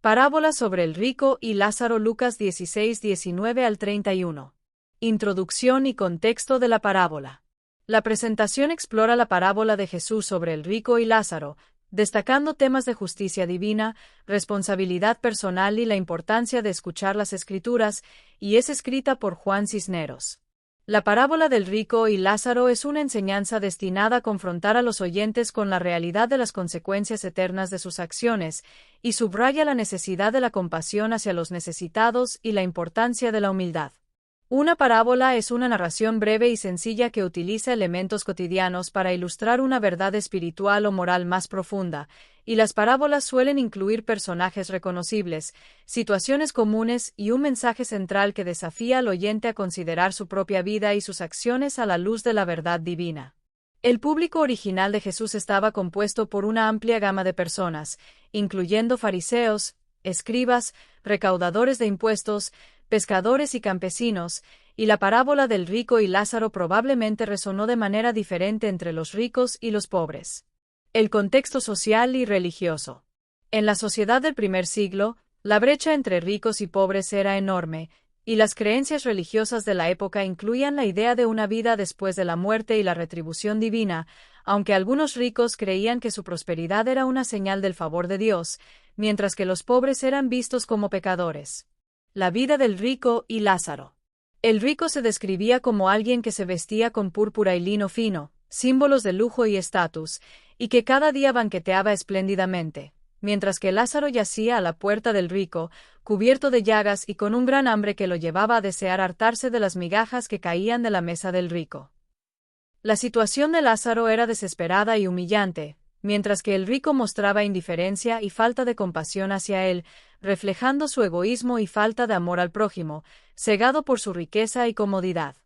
Parábola sobre el rico y Lázaro. Lucas 16, 19 al 31. Introducción y contexto de la parábola. La presentación explora la parábola de Jesús sobre el rico y Lázaro, destacando temas de justicia divina, responsabilidad personal y la importancia de escuchar las Escrituras, y es escrita por Juan Cisneros. La parábola del rico y Lázaro es una enseñanza destinada a confrontar a los oyentes con la realidad de las consecuencias eternas de sus acciones, y subraya la necesidad de la compasión hacia los necesitados y la importancia de la humildad. Una parábola es una narración breve y sencilla que utiliza elementos cotidianos para ilustrar una verdad espiritual o moral más profunda, y las parábolas suelen incluir personajes reconocibles, situaciones comunes y un mensaje central que desafía al oyente a considerar su propia vida y sus acciones a la luz de la verdad divina. El público original de Jesús estaba compuesto por una amplia gama de personas, incluyendo fariseos, escribas, recaudadores de impuestos, pescadores y campesinos, y la parábola del rico y Lázaro probablemente resonó de manera diferente entre los ricos y los pobres. El contexto social y religioso. En la sociedad del primer siglo, la brecha entre ricos y pobres era enorme, y las creencias religiosas de la época incluían la idea de una vida después de la muerte y la retribución divina, aunque algunos ricos creían que su prosperidad era una señal del favor de Dios, mientras que los pobres eran vistos como pecadores. La vida del rico y Lázaro. El rico se describía como alguien que se vestía con púrpura y lino fino, símbolos de lujo y estatus, y que cada día banqueteaba espléndidamente, mientras que Lázaro yacía a la puerta del rico, cubierto de llagas y con un gran hambre que lo llevaba a desear hartarse de las migajas que caían de la mesa del rico. La situación de Lázaro era desesperada y humillante, mientras que el rico mostraba indiferencia y falta de compasión hacia él, reflejando su egoísmo y falta de amor al prójimo, cegado por su riqueza y comodidad.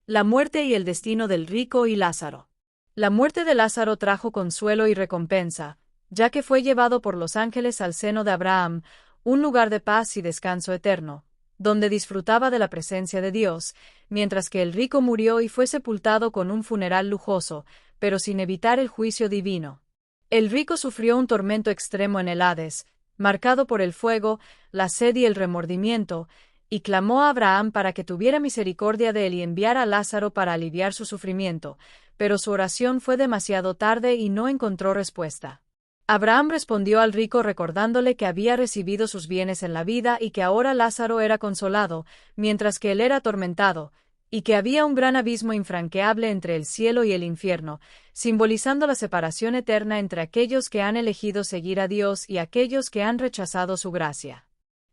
La muerte y el destino del rico y Lázaro. La muerte de Lázaro trajo consuelo y recompensa, ya que fue llevado por los ángeles al seno de Abraham, un lugar de paz y descanso eterno, donde disfrutaba de la presencia de Dios, mientras que el rico murió y fue sepultado con un funeral lujoso, pero sin evitar el juicio divino. El rico sufrió un tormento extremo en el Hades, marcado por el fuego, la sed y el remordimiento, y clamó a Abraham para que tuviera misericordia de él y enviara a Lázaro para aliviar su sufrimiento, pero su oración fue demasiado tarde y no encontró respuesta. Abraham respondió al rico recordándole que había recibido sus bienes en la vida y que ahora Lázaro era consolado, mientras que él era atormentado, y que había un gran abismo infranqueable entre el cielo y el infierno, simbolizando la separación eterna entre aquellos que han elegido seguir a Dios y aquellos que han rechazado su gracia.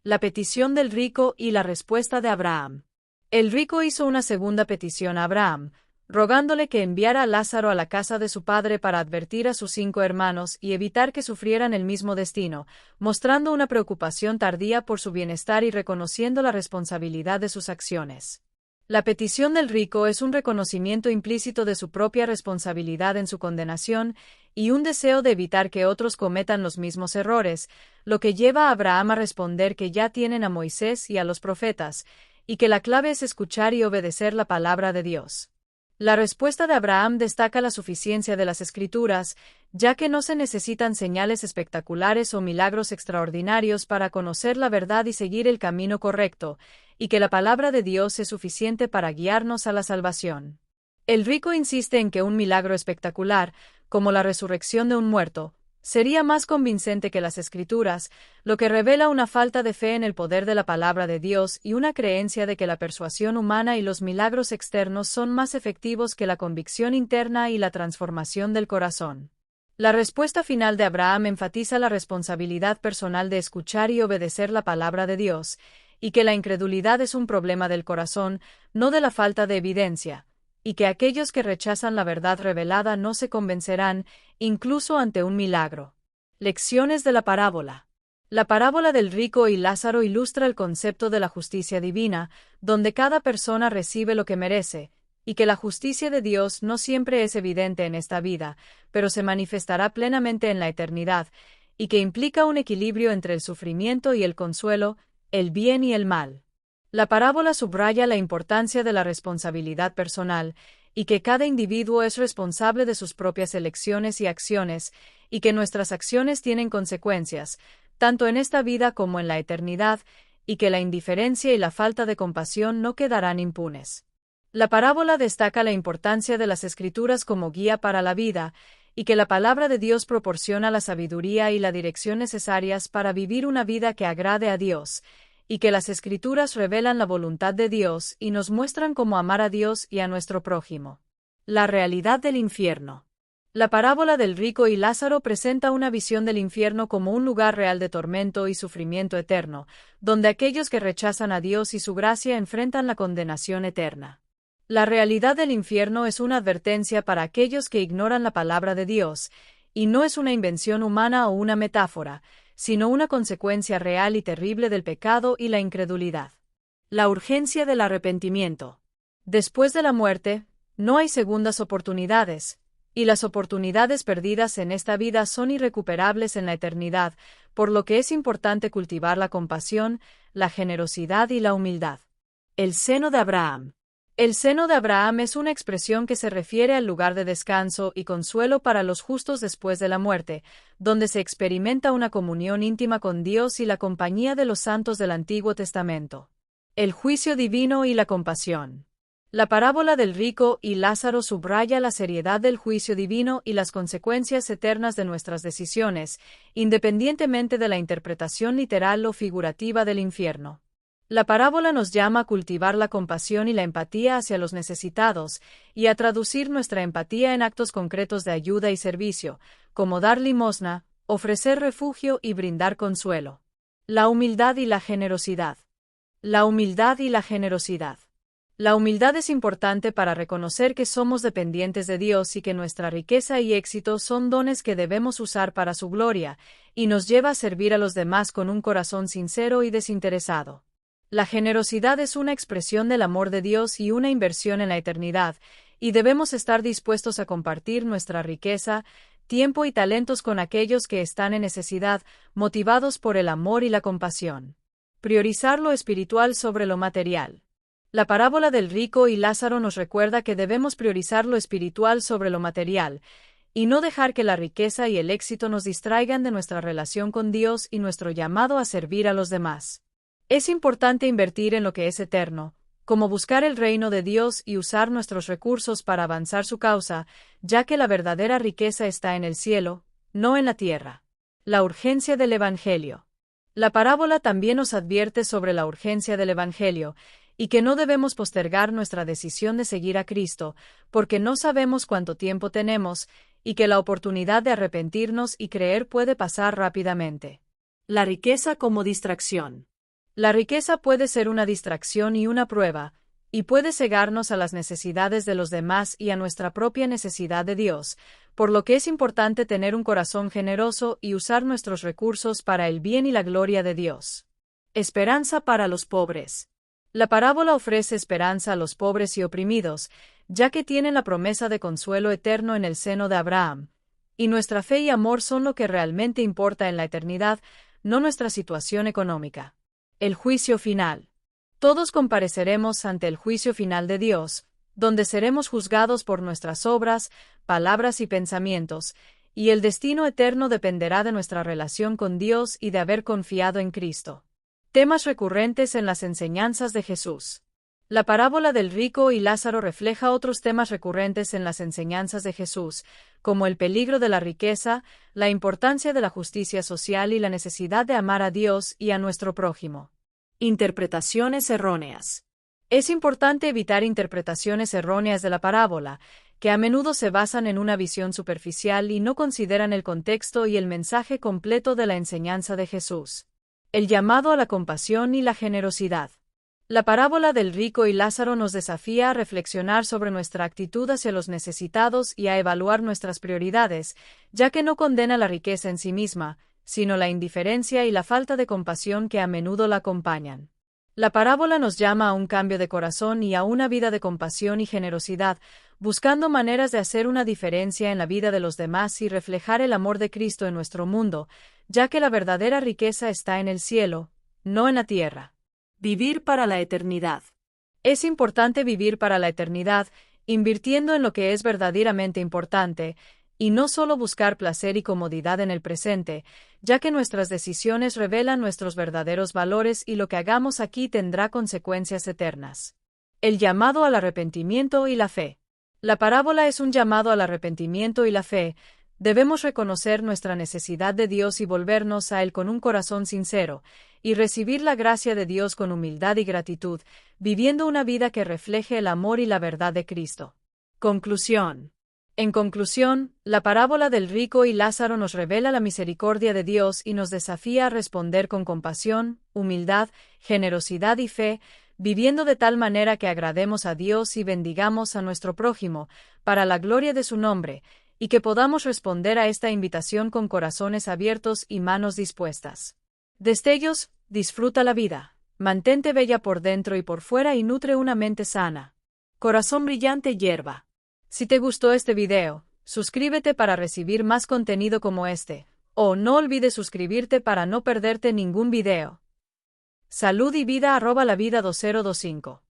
La petición del rico y la respuesta de Abraham. El rico hizo una segunda petición a Abraham, rogándole que enviara a Lázaro a la casa de su padre para advertir a sus 5 hermanos y evitar que sufrieran el mismo destino, mostrando una preocupación tardía por su bienestar y reconociendo la responsabilidad de sus acciones. La petición del rico es un reconocimiento implícito de su propia responsabilidad en su condenación y un deseo de evitar que otros cometan los mismos errores, lo que lleva a Abraham a responder que ya tienen a Moisés y a los profetas, y que la clave es escuchar y obedecer la palabra de Dios. La respuesta de Abraham destaca la suficiencia de las Escrituras, ya que no se necesitan señales espectaculares o milagros extraordinarios para conocer la verdad y seguir el camino correcto, y que la palabra de Dios es suficiente para guiarnos a la salvación. El rico insiste en que un milagro espectacular, como la resurrección de un muerto, sería más convincente que las Escrituras, lo que revela una falta de fe en el poder de la palabra de Dios y una creencia de que la persuasión humana y los milagros externos son más efectivos que la convicción interna y la transformación del corazón. La respuesta final de Abraham enfatiza la responsabilidad personal de escuchar y obedecer la palabra de Dios, y que la incredulidad es un problema del corazón, no de la falta de evidencia, y que aquellos que rechazan la verdad revelada no se convencerán, incluso ante un milagro. Lecciones de la parábola. La parábola del rico y Lázaro ilustra el concepto de la justicia divina, donde cada persona recibe lo que merece, y que la justicia de Dios no siempre es evidente en esta vida, pero se manifestará plenamente en la eternidad, y que implica un equilibrio entre el sufrimiento y el consuelo, el bien y el mal. La parábola subraya la importancia de la responsabilidad personal, y que cada individuo es responsable de sus propias elecciones y acciones, y que nuestras acciones tienen consecuencias, tanto en esta vida como en la eternidad, y que la indiferencia y la falta de compasión no quedarán impunes. La parábola destaca la importancia de las Escrituras como guía para la vida, y que la palabra de Dios proporciona la sabiduría y la dirección necesarias para vivir una vida que agrade a Dios, y que las Escrituras revelan la voluntad de Dios y nos muestran cómo amar a Dios y a nuestro prójimo. La realidad del infierno. La parábola del rico y Lázaro presenta una visión del infierno como un lugar real de tormento y sufrimiento eterno, donde aquellos que rechazan a Dios y su gracia enfrentan la condenación eterna. La realidad del infierno es una advertencia para aquellos que ignoran la palabra de Dios, y no es una invención humana o una metáfora, sino una consecuencia real y terrible del pecado y la incredulidad. La urgencia del arrepentimiento. Después de la muerte, no hay segundas oportunidades, y las oportunidades perdidas en esta vida son irrecuperables en la eternidad, por lo que es importante cultivar la compasión, la generosidad y la humildad. El seno de Abraham. El seno de Abraham es una expresión que se refiere al lugar de descanso y consuelo para los justos después de la muerte, donde se experimenta una comunión íntima con Dios y la compañía de los santos del Antiguo Testamento. El juicio divino y la compasión. La parábola del rico y Lázaro subraya la seriedad del juicio divino y las consecuencias eternas de nuestras decisiones, independientemente de la interpretación literal o figurativa del infierno. La parábola nos llama a cultivar la compasión y la empatía hacia los necesitados, y a traducir nuestra empatía en actos concretos de ayuda y servicio, como dar limosna, ofrecer refugio y brindar consuelo. La humildad y la generosidad. La humildad y la generosidad. La humildad es importante para reconocer que somos dependientes de Dios y que nuestra riqueza y éxito son dones que debemos usar para su gloria, y nos lleva a servir a los demás con un corazón sincero y desinteresado. La generosidad es una expresión del amor de Dios y una inversión en la eternidad, y debemos estar dispuestos a compartir nuestra riqueza, tiempo y talentos con aquellos que están en necesidad, motivados por el amor y la compasión. Priorizar lo espiritual sobre lo material. La parábola del rico y Lázaro nos recuerda que debemos priorizar lo espiritual sobre lo material, y no dejar que la riqueza y el éxito nos distraigan de nuestra relación con Dios y nuestro llamado a servir a los demás. Es importante invertir en lo que es eterno, como buscar el reino de Dios y usar nuestros recursos para avanzar su causa, ya que la verdadera riqueza está en el cielo, no en la tierra. La urgencia del Evangelio. La parábola también nos advierte sobre la urgencia del Evangelio, y que no debemos postergar nuestra decisión de seguir a Cristo, porque no sabemos cuánto tiempo tenemos, y que la oportunidad de arrepentirnos y creer puede pasar rápidamente. La riqueza como distracción. La riqueza puede ser una distracción y una prueba, y puede cegarnos a las necesidades de los demás y a nuestra propia necesidad de Dios, por lo que es importante tener un corazón generoso y usar nuestros recursos para el bien y la gloria de Dios. Esperanza para los pobres. La parábola ofrece esperanza a los pobres y oprimidos, ya que tienen la promesa de consuelo eterno en el seno de Abraham, y nuestra fe y amor son lo que realmente importa en la eternidad, no nuestra situación económica. El juicio final. Todos compareceremos ante el juicio final de Dios, donde seremos juzgados por nuestras obras, palabras y pensamientos, y el destino eterno dependerá de nuestra relación con Dios y de haber confiado en Cristo. Temas recurrentes en las enseñanzas de Jesús. La parábola del rico y Lázaro refleja otros temas recurrentes en las enseñanzas de Jesús, como el peligro de la riqueza, la importancia de la justicia social y la necesidad de amar a Dios y a nuestro prójimo. Interpretaciones erróneas. Es importante evitar interpretaciones erróneas de la parábola, que a menudo se basan en una visión superficial y no consideran el contexto y el mensaje completo de la enseñanza de Jesús. El llamado a la compasión y la generosidad. La parábola del rico y Lázaro nos desafía a reflexionar sobre nuestra actitud hacia los necesitados y a evaluar nuestras prioridades, ya que no condena la riqueza en sí misma, sino la indiferencia y la falta de compasión que a menudo la acompañan. La parábola nos llama a un cambio de corazón y a una vida de compasión y generosidad, buscando maneras de hacer una diferencia en la vida de los demás y reflejar el amor de Cristo en nuestro mundo, ya que la verdadera riqueza está en el cielo, no en la tierra. Vivir para la eternidad. Es importante vivir para la eternidad, invirtiendo en lo que es verdaderamente importante, Y no solo buscar placer y comodidad en el presente, ya que nuestras decisiones revelan nuestros verdaderos valores y lo que hagamos aquí tendrá consecuencias eternas. El llamado al arrepentimiento y la fe. La parábola es un llamado al arrepentimiento y la fe. Debemos reconocer nuestra necesidad de Dios y volvernos a Él con un corazón sincero, y recibir la gracia de Dios con humildad y gratitud, viviendo una vida que refleje el amor y la verdad de Cristo. Conclusión. En conclusión, la parábola del rico y Lázaro nos revela la misericordia de Dios y nos desafía a responder con compasión, humildad, generosidad y fe, viviendo de tal manera que agrademos a Dios y bendigamos a nuestro prójimo, para la gloria de su nombre, y que podamos responder a esta invitación con corazones abiertos y manos dispuestas. Destellos, disfruta la vida, mantente bella por dentro y por fuera y nutre una mente sana. Corazón brillante hierba. Si te gustó este video, suscríbete para recibir más contenido como este, o no olvides suscribirte para no perderte ningún video. Salud y vida @lavida2025